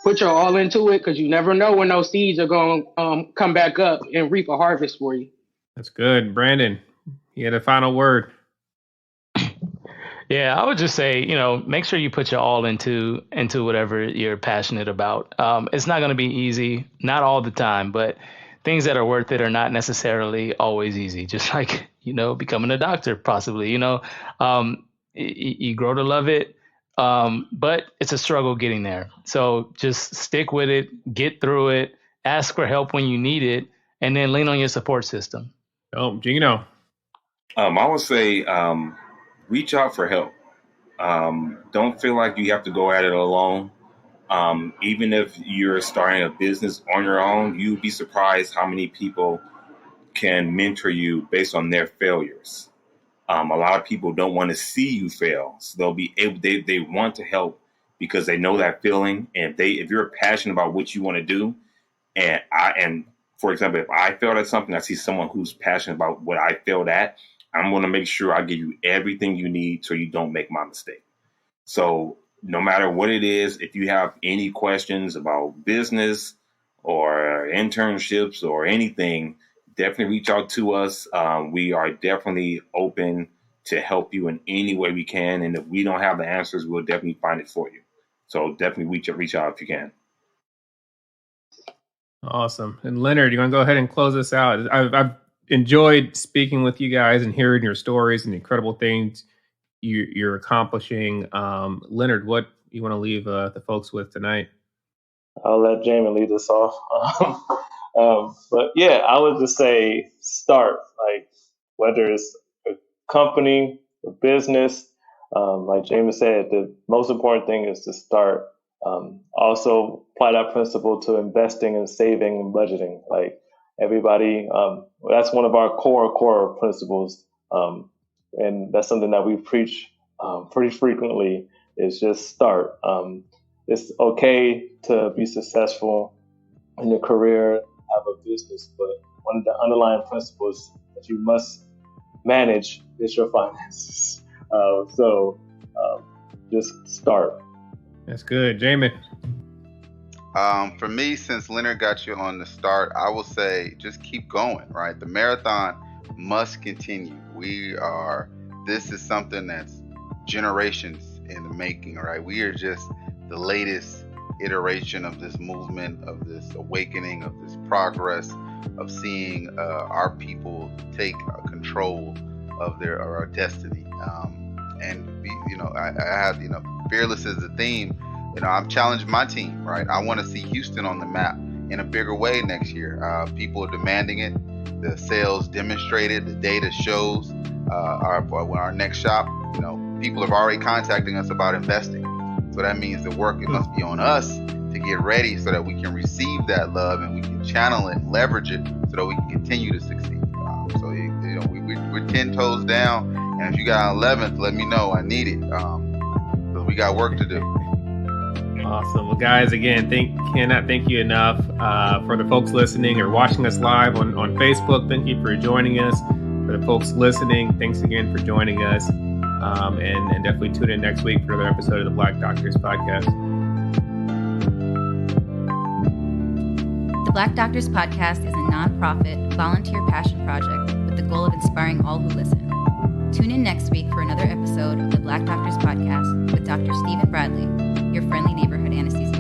put your all into it, because you never know when those seeds are going to come back up and reap a harvest for you. That's good. Branden, you had a final word. Yeah, I would just say, make sure you put your all into whatever you're passionate about. It's not going to be easy, not all the time, but things that are worth it are not necessarily always easy. Just like, becoming a doctor, possibly, you grow to love it. But it's a struggle getting there. So just stick with it, get through it, ask for help when you need it, and then lean on your support system. Oh, Gino. I would say reach out for help. Don't feel like you have to go at it alone. Even if you're starting a business on your own, you'd be surprised how many people can mentor you based on their failures. A lot of people don't want to see you fail, so they'll be able. They want to help because they know that feeling. And if you're passionate about what you want to do, and for example, if I failed at something, I see someone who's passionate about what I failed at, I'm going to make sure I give you everything you need so you don't make my mistake. So no matter what it is, if you have any questions about business or internships or anything, definitely reach out to us. We are definitely open to help you in any way we can. And if we don't have the answers, we'll definitely find it for you. So definitely reach out if you can. Awesome. And Leonard, you want to go ahead and close us out? I've enjoyed speaking with you guys and hearing your stories and the incredible things you're accomplishing. Leonard, what you want to leave the folks with tonight? I'll let Jamin lead us off. But yeah, I would just say start, like whether it's a company, a business, like Jamin said, the most important thing is to start. Also apply that principle to investing and saving and budgeting. Like everybody, that's one of our core principles. And that's something that we preach pretty frequently, is just start. It's okay to be successful in your career, have a business, but one of the underlying principles that you must manage is your finances. So just start. That's good. Jamin. For me, since Leonard got you on the start, I will say just keep going, right? The marathon must continue. This is something that's generations in the making, right? We are just the latest iteration of this movement, of this awakening, of this progress, of seeing our people take control of our destiny. I have, fearless is the theme. I'm challenging my team, right? I want to see Houston on the map in a bigger way next year. People are demanding it. The sales demonstrated, the data shows. Our next shop, people are already contacting us about investing. So that means the work, it must be on us to get ready so that we can receive that love and we can channel it and leverage it so that we can continue to succeed. We're 10 toes down, and if you got 11th, let me know. I need it. But we got work to do. Awesome. Well, guys, again, cannot thank you enough for the folks listening or watching us live on Facebook. Thank you for joining us. For the folks listening, thanks again for joining us. And definitely tune in next week for another episode of the Black Doctors Podcast. The Black Doctors Podcast is a nonprofit, volunteer passion project with the goal of inspiring all who listen. Tune in next week for another episode of the Black Doctors Podcast with Dr. Stephen Bradley, your friendly neighborhood anesthesiologist.